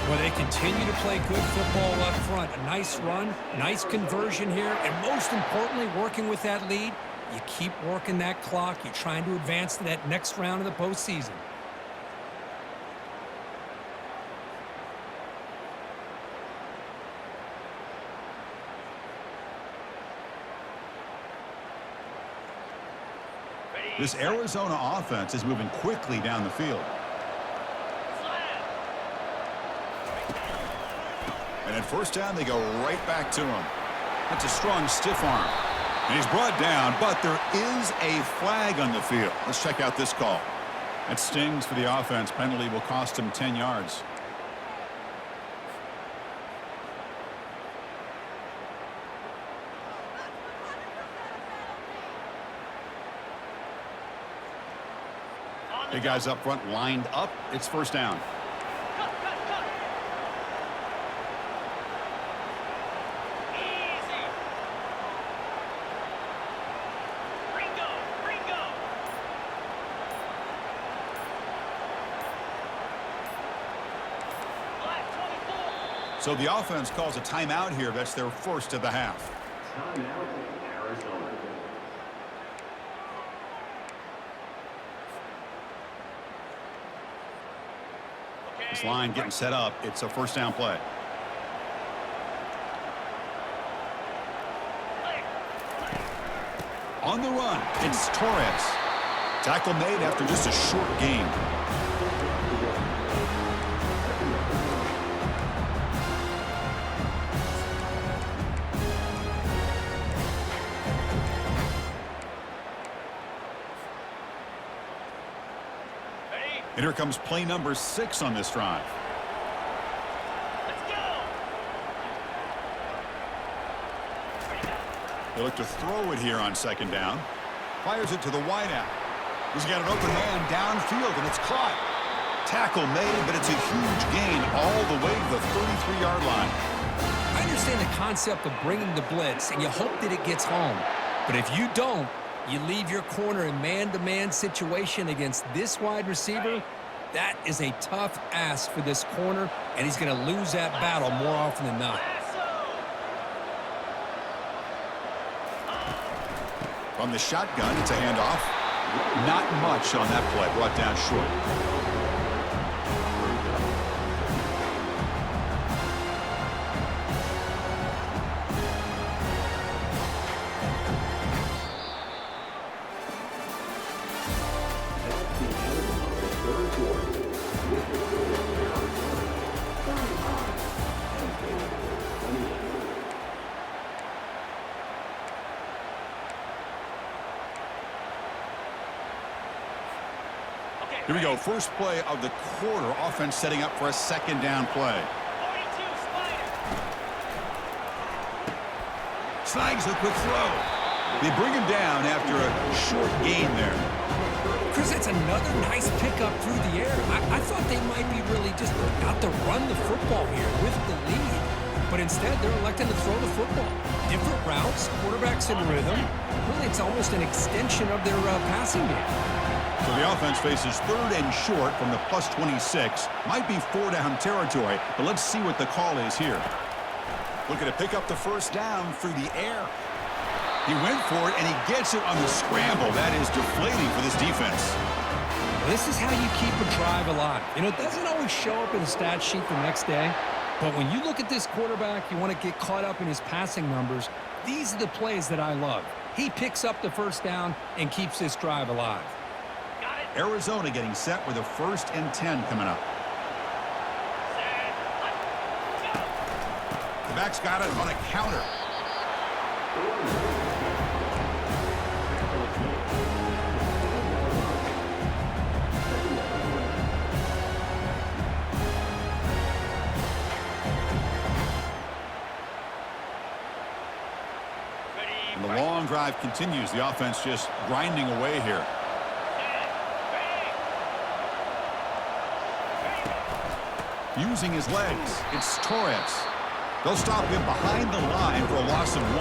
Well, they continue to play good football up front. A nice run, nice conversion here, and most importantly, working with that lead, you keep working that clock. You're trying to advance to that next round of the postseason.
This Arizona offense is moving quickly down the field. And at 1st down, they go right back to him. That's a strong stiff arm. And he's brought down, but there is a flag on the field. Let's check out this call. That stings for the offense. Penalty will cost him 10 yards. The guys up front lined up. It's 1st down.
Cut. Easy. Ringo. Black 24.
So the offense calls a timeout here. That's their 1st of the half.
Timeout, Arizona.
This line getting set up. It's a 1st down play. On the run, it's Torres. Tackle made after just a short gain. And here comes play number 6 on this drive.
Let's go.
They look to throw it here on second down. Fires it to the wideout. He's got an open man downfield, and it's caught. Tackle made, but it's a huge gain all the way to the 33-yard line.
I understand the concept of bringing the blitz, and you hope that it gets home. But if you don't, you leave your corner in man-to-man situation against this wide receiver. That is a tough ask for this corner, and he's going to lose that battle more often than not.
From the shotgun, it's a handoff. Not much on that play, brought down short. Here we go, first play of the quarter. Offense setting up for a second down play.
42, Spider.
Snags a quick throw. They bring him down after a short gain there.
Chris, it's another nice pickup through the air. I thought they might be really just out to run the football here with the lead. But instead, they're electing to throw the football. Different routes, quarterbacks in rhythm. Really, it's almost an extension of their passing game.
So the offense faces third and short from the plus 26. Might be 4-down territory, but let's see what the call is here. Looking to pick up the first down through the air. He went for it, and he gets it on the scramble. That is deflating for this defense.
This is how you keep a drive alive. You know, it doesn't always show up in the stat sheet the next day, but when you look at this quarterback, you want to get caught up in his passing numbers. These are the plays that I love. He picks up the first down and keeps this drive alive.
Arizona getting set with a 1st and 10 coming up. The back's got it on a counter. And the long drive continues. The offense just grinding away here. Using his legs, it's Torres. They'll stop him behind the line for a loss of 1.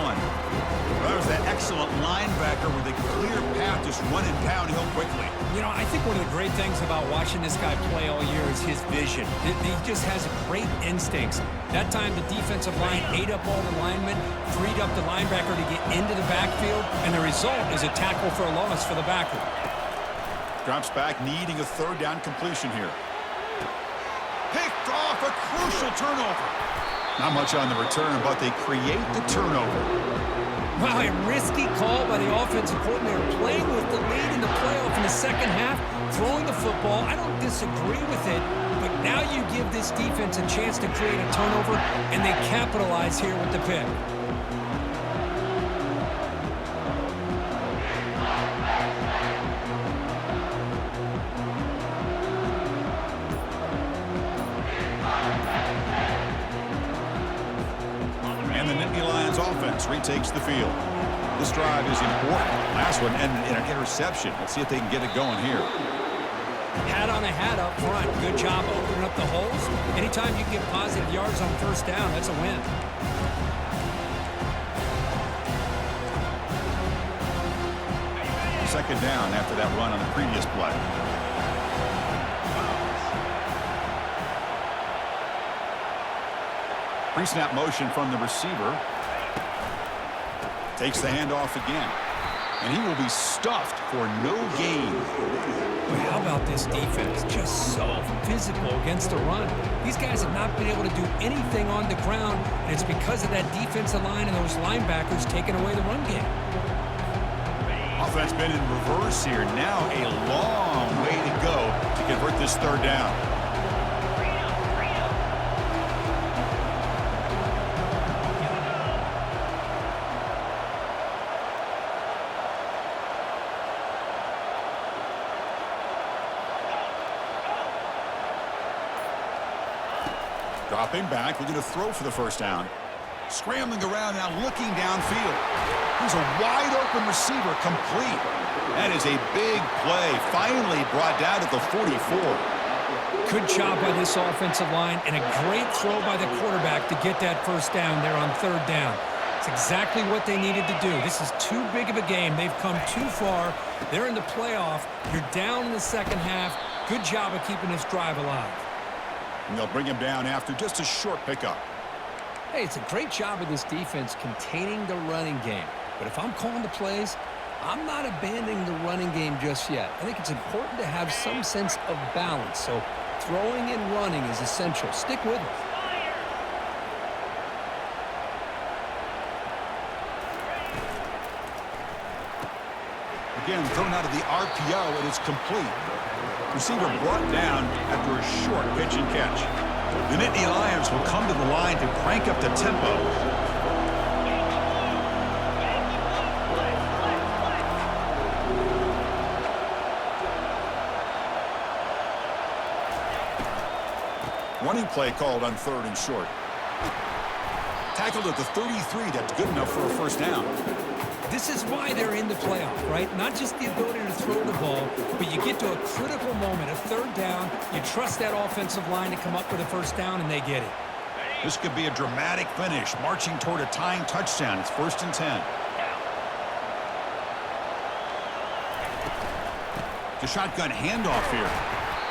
That was that excellent linebacker with a clear path just running downhill quickly.
You know, I think one of the great things about watching this guy play all year is his vision. He just has great instincts. That time, the defensive line ate up all the linemen, freed up the linebacker to get into the backfield, and the result is a tackle for a loss for the backer.
Drops back, needing a 3rd down completion here. Picked off, a crucial turnover. Not much on the return, but they create the turnover.
Wow, a risky call by the offensive coordinator, playing with the lead in the playoff in the second half, throwing the football. I don't disagree with it, but now you give this defense a chance to create a turnover, and they capitalize here with the pick.
Retakes the field. This drive is important. Last one ended in an interception. Let's see if they can get it going here.
Hat on a hat up front. Good job opening up the holes. Anytime you get positive yards on first down, that's a win.
Second down after that run on the previous play. Pre-snap motion from the receiver. Takes the handoff again. And he will be stuffed for no gain.
Well, how about this defense? Just so physical against the run. These guys have not been able to do anything on the ground, and it's because of that defensive line and those linebackers taking away the run game.
Offense been in reverse here. Now a long way to go to convert this 3rd down. Dropping back, looking to throw for the first down. Scrambling around now, looking downfield. Here's a wide-open receiver, complete. That is a big play, finally brought down at the 44.
Good job by this offensive line, and a great throw by the quarterback to get that first down there on third down. It's exactly what they needed to do. This is too big of a game. They've come too far. They're in the playoff. You're down in the second half. Good job of keeping this drive alive.
And they'll bring him down after just a short pickup.
Hey, it's a great job of this defense containing the running game. But if I'm calling the plays, I'm not abandoning the running game just yet. I think it's important to have some sense of balance. So throwing and running is essential. Stick with it.
Again, thrown out of the RPO, and it's complete. Receiver brought down after a short pitch and catch. The Nittany Lions will come to the line to crank up the tempo. Running play called on third and short. Tackled at the 33. That's good enough for a first down.
This is why they're in the playoff, right? Not just the ability to throw the ball, but you get to a critical moment, a third down. You trust that offensive line to come up with a first down, and they get it.
This could be a dramatic finish, marching toward a tying touchdown. It's 1st and 10. The shotgun handoff here.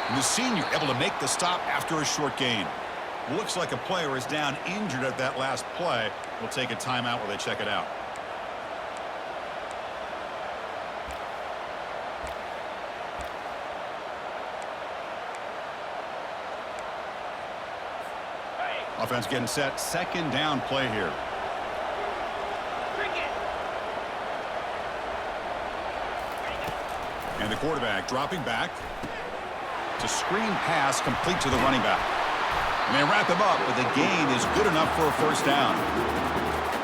And the senior able to make the stop after a short gain. Looks like a player is down injured at that last play. We'll take a timeout while they check it out. Offense getting set. Second down play here. And the quarterback dropping back. It's a screen pass complete to the running back. And they wrap him up, but the gain is good enough for a first down.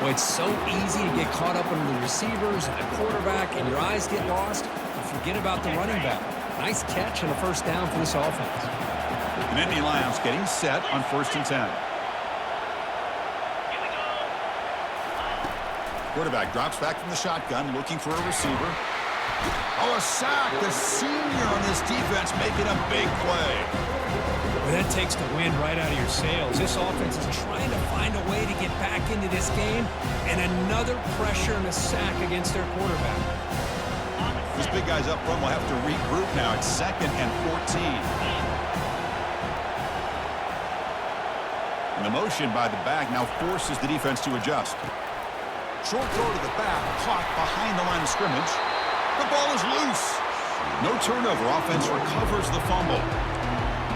Well, it's so easy to get caught up in the receivers and the quarterback, and your eyes get lost. You forget about the running back. Nice catch and a first down for this offense.
The Nittany Lions getting set on 1st and 10. Quarterback drops back from the shotgun, looking for a receiver. Oh, a sack. The senior on this defense making a big play.
Well, that takes the wind right out of your sails. This offense is trying to find a way to get back into this game, and another pressure and a sack against their quarterback.
These big guys up front will have to regroup now. It's 2nd and 14. And the motion by the back now forces the defense to adjust. Short throw to the back, caught behind the line of scrimmage. The ball is loose. No turnover. Offense recovers the fumble.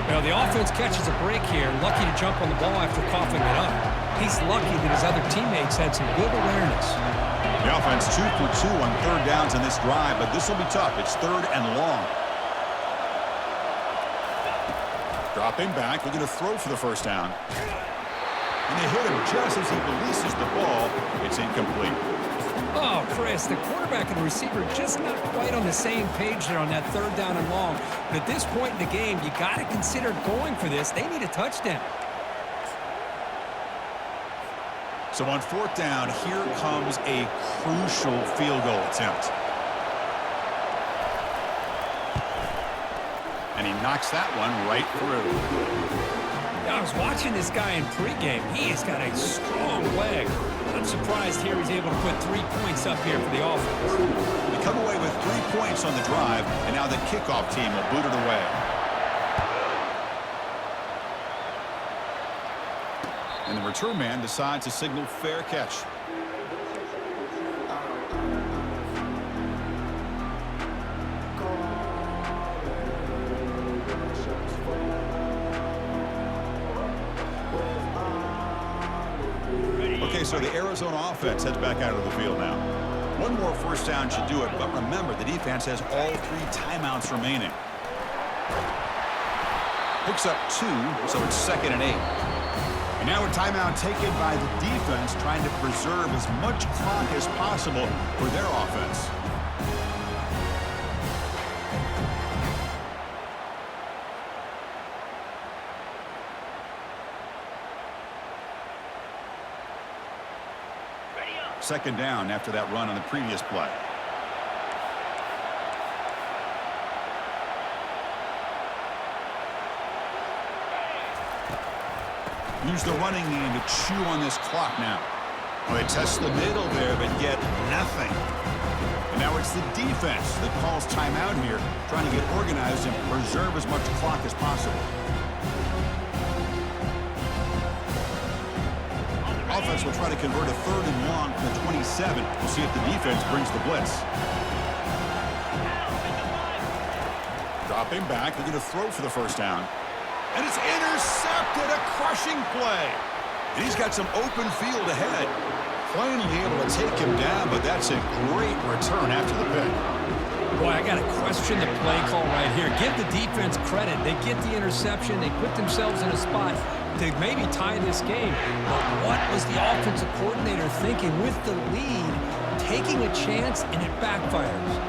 Well, the offense catches a break here. Lucky to jump on the ball after coughing it up. He's lucky that his other teammates had some good awareness.
The offense 2 for 2 on third downs in this drive, but this will be tough. It's 3rd and long. Dropping back, looking to throw for the first down. And they hit him just as he releases the ball. It's incomplete.
Oh, Chris, the quarterback and the receiver just not quite on the same page there on that third down and long. But at this point in the game, you got to consider going for this. They need a touchdown.
So on 4th down, here comes a crucial field goal attempt. And he knocks that one right through.
I was watching this guy in pregame. He has got a strong leg. I'm surprised here he's able to put 3 points up here for the offense.
They come away with 3 points on the drive, and now the kickoff team will boot it away. And the return man decides to signal fair catch. So the Arizona offense heads back out of the field now. One more first down should do it, but remember, the defense has all 3 timeouts remaining. Picks up 2, so it's 2nd and 8. And now a timeout taken by the defense, trying to preserve as much clock as possible for their offense. Second down after that run on the previous play. Use the running game to chew on this clock now. Well, they test the middle there, but get nothing. And now it's the defense that calls timeout here, trying to get organized and preserve as much clock as possible. Offense will try to convert a 3rd and long from the 27. We'll see if the defense brings the blitz. Dropping back, they're going to throw for the first down. And it's intercepted, a crushing play. And he's got some open field ahead. Finally able to take him down, but that's a great return after the pick.
Boy, I got to question the play call right here. Give the defense credit. They get the interception. They put themselves in a spot to maybe tie this game. But what was the offensive coordinator thinking with the lead, taking a chance, and it backfires?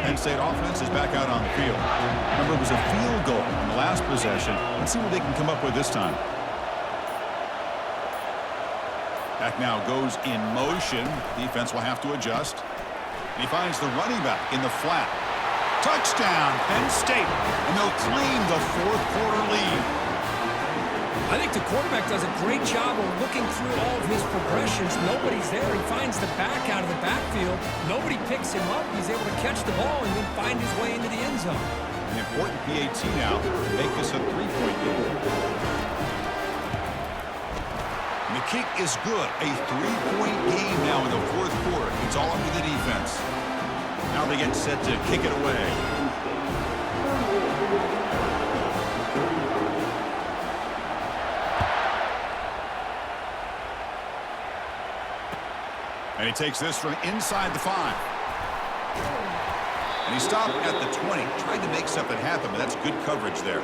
Penn State offense is back out on the field. Remember, it was a field goal in the last possession. Let's see what they can come up with this time. Back now goes in motion. Defense will have to adjust. And he finds the running back in the flat. Touchdown, Penn State. And they'll claim the 4th quarter lead.
I think the quarterback does a great job of looking through all of his progressions. Nobody's there. He finds the back out of the backfield. Nobody picks him up. He's able to catch the ball and then find his way into the end zone.
An important PAT now to make this a 3-point game. And the kick is good. A 3-point game now in the 4th quarter. It's all up to the defense. Now they get set to kick it away. And he takes this from inside the 5. And he stopped at the 20, trying to make something happen, but that's good coverage there.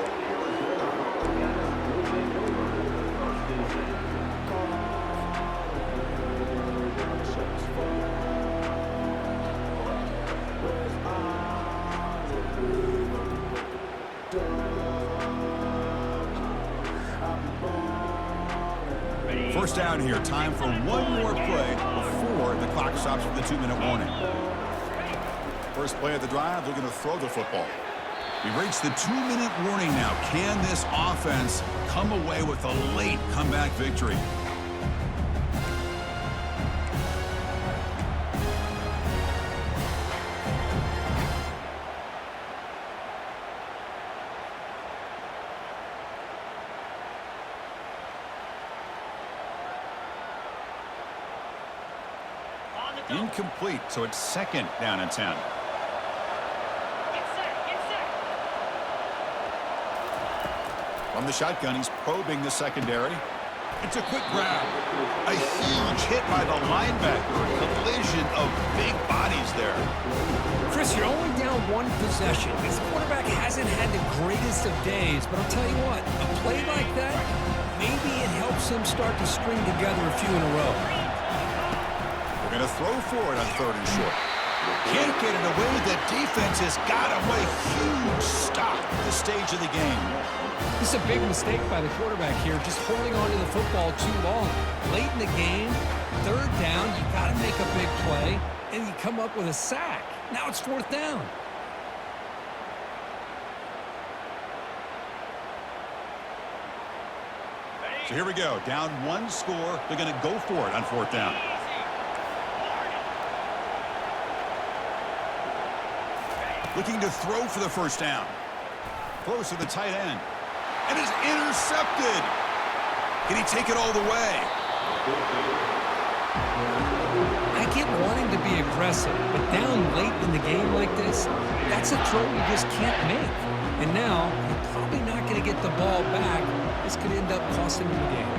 First down here. Time for one more play before the clock stops with the 2-minute warning. First play of the drive, they're going to throw the football. We've reached the 2-minute warning now. Can this offense come away with a late comeback victory? Incomplete, so it's 2nd down and 10.
Get set, get set.
From the shotgun, he's probing the secondary. It's a quick grab. A huge hit by the linebacker. Collision of big bodies there.
Chris, you're only down 1 possession. This quarterback hasn't had the greatest of days, but I'll tell you what, a play like that, maybe it helps him start to string together a few in a row.
Going to throw for it on 3rd and short. Can't get it away. The defense has got him. What a huge stop at this stage of the game.
This is a big mistake by the quarterback here, just holding on to the football too long. Late in the game, 3rd down, you got to make a big play, and you come up with a sack. Now it's 4th down.
So here we go. Down 1 score. They're going to go for it on 4th down. Looking to throw for the first down. Throws to the tight end. And is intercepted. Can he take it all the way?
I get wanting to be aggressive, but down late in the game like this, that's a throw you just can't make. And now, you're probably not going to get the ball back. This could end up costing him the game.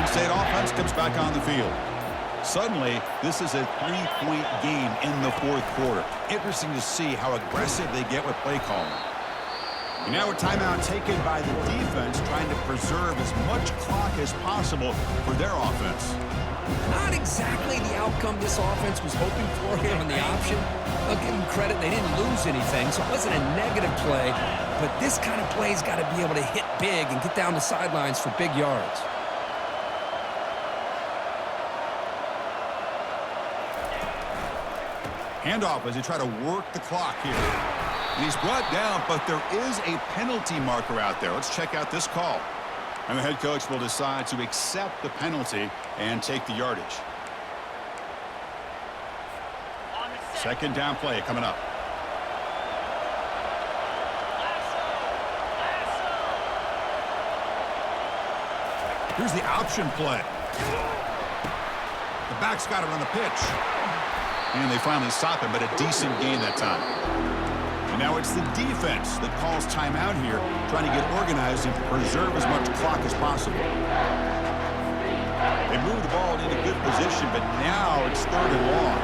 State offense comes back on the field. Suddenly, this is a 3-point game in the fourth quarter. Interesting to see how aggressive they get with play calling. And now a timeout taken by the defense, trying to preserve as much clock as possible for their offense.
Not exactly the outcome this offense was hoping for here on the option. I'll give them credit, they didn't lose anything, so it wasn't a negative play. But this kind of play's got to be able to hit big and get down the sidelines for big yards.
Handoff as they try to work the clock here. And he's brought down, but there is a penalty marker out there. Let's check out this call. And the head coach will decide to accept the penalty and take the yardage. Second down play coming up. Here's the option play. The back's got it on the pitch. And they finally stop him, but a decent gain that time. And now it's the defense that calls timeout here, trying to get organized and preserve as much clock as possible. They move the ball into good position, but now it's 3rd and long.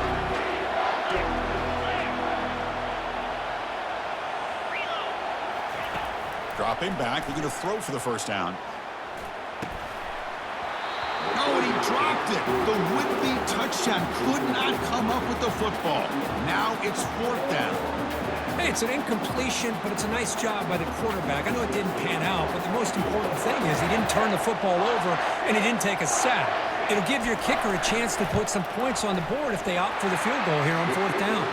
Dropping back, looking to throw for the first down. Oh, and he dropped it. The would-be touchdown could not come up with the football. Now it's 4th down.
Hey, it's an incompletion, but it's a nice job by the quarterback. I know it didn't pan out, but the most important thing is he didn't turn the football over and he didn't take a sack. It'll give your kicker a chance to put some points on the board if they opt for the field goal here on 4th down.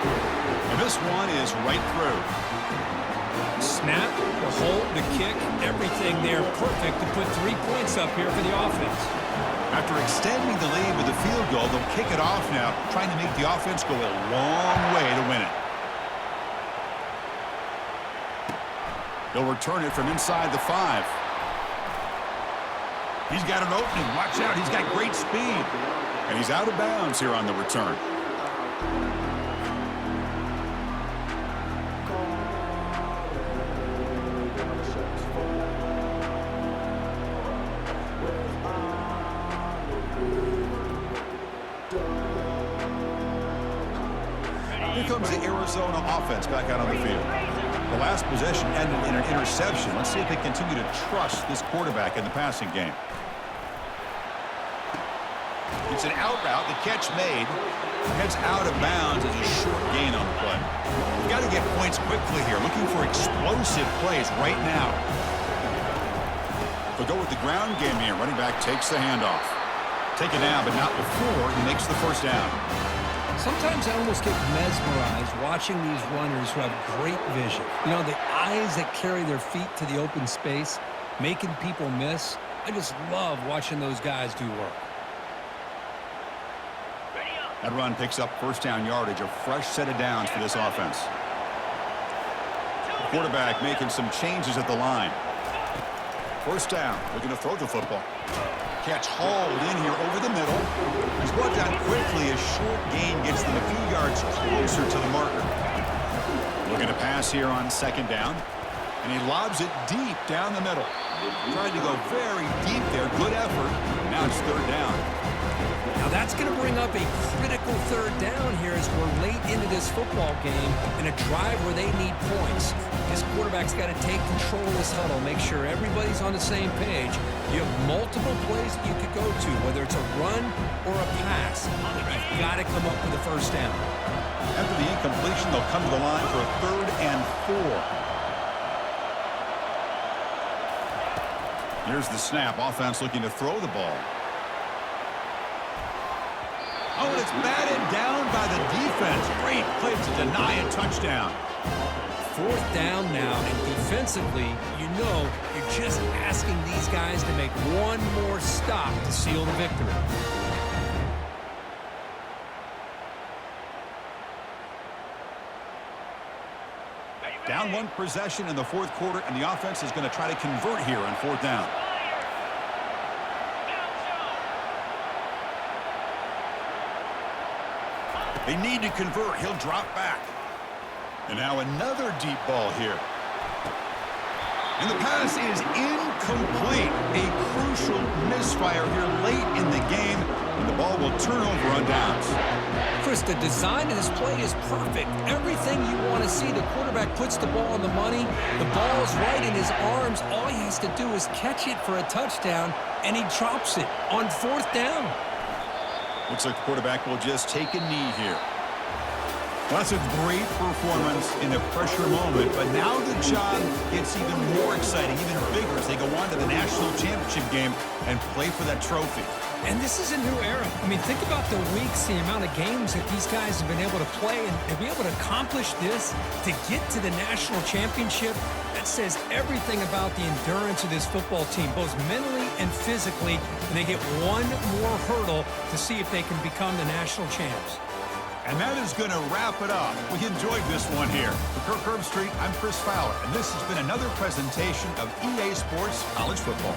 And this one is right through.
Snap, the hold, the kick, everything there perfect to put 3 points up here for the offense.
After extending the lead with a field goal, they'll kick it off now, trying to make the offense go a long way to win it. They'll return it from inside the 5. He's got an opening. Watch out. He's got great speed. And he's out of bounds here on the return. Here comes the Arizona offense back out on the field. The last possession ended in an interception. Let's see if they continue to trust this quarterback in the passing game. It's an out route. The catch made. Heads out of bounds as a short gain on the play. We've got to get points quickly here. Looking for explosive plays right now. They'll go with the ground game here. Running back takes the handoff. Taken down, but not before he makes the first down.
Sometimes I almost get mesmerized watching these runners who have great vision. You know, the eyes that carry their feet to the open space, making people miss. I just love watching those guys do work.
That run picks up first down yardage, a fresh set of downs for this offense. The quarterback making some changes at the line. First down, looking to throw the football. Catch hauled in here over the middle. He's brought down quickly. A short gain gets them a few yards closer to the marker. Looking to pass here on 2nd down. And he lobs it deep down the middle. Tried to go very deep there. Good effort. Now it's 3rd down.
Now that's going to bring up a critical 3rd down here as we're late into this football game in a drive where they need points. This quarterback's got to take control of this huddle, make sure everybody's on the same page. You have multiple plays that you could go to, whether it's a run or a pass. You've got to come up with a first down.
After the incompletion, they'll come to the line for a 3rd and 4. Here's the snap. Offense looking to throw the ball. Oh, and it's batted down by the defense. Great play to deny a touchdown.
4th down now, and defensively, you know you're just asking these guys to make one more stop to seal the victory.
Down 1 possession in the 4th quarter, and the offense is going to try to convert here on 4th down. They need to convert. He'll drop back. And now another deep ball here. And the pass is incomplete. A crucial misfire here late in the game. The ball will turn over on downs.
Chris, the design of this play is perfect. Everything you want to see. The quarterback puts the ball on the money. The ball is right in his arms. All he has to do is catch it for a touchdown, and he drops it on 4th down.
Looks like the quarterback will just take a knee here. Well, that's a great performance in a pressure moment, but now the job gets even more exciting, even bigger as they go on to the national championship game and play for that trophy.
And this is a new era. I mean, think about the weeks, the amount of games that these guys have been able to play, and to be able to accomplish this, to get to the national championship, that says everything about the endurance of this football team, both mentally and physically. And they get one more hurdle to see if they can become the national champs.
And that is going to wrap it up. We enjoyed this one here. For Kirk Herbstreit, I'm Chris Fowler, and this has been another presentation of EA Sports College Football.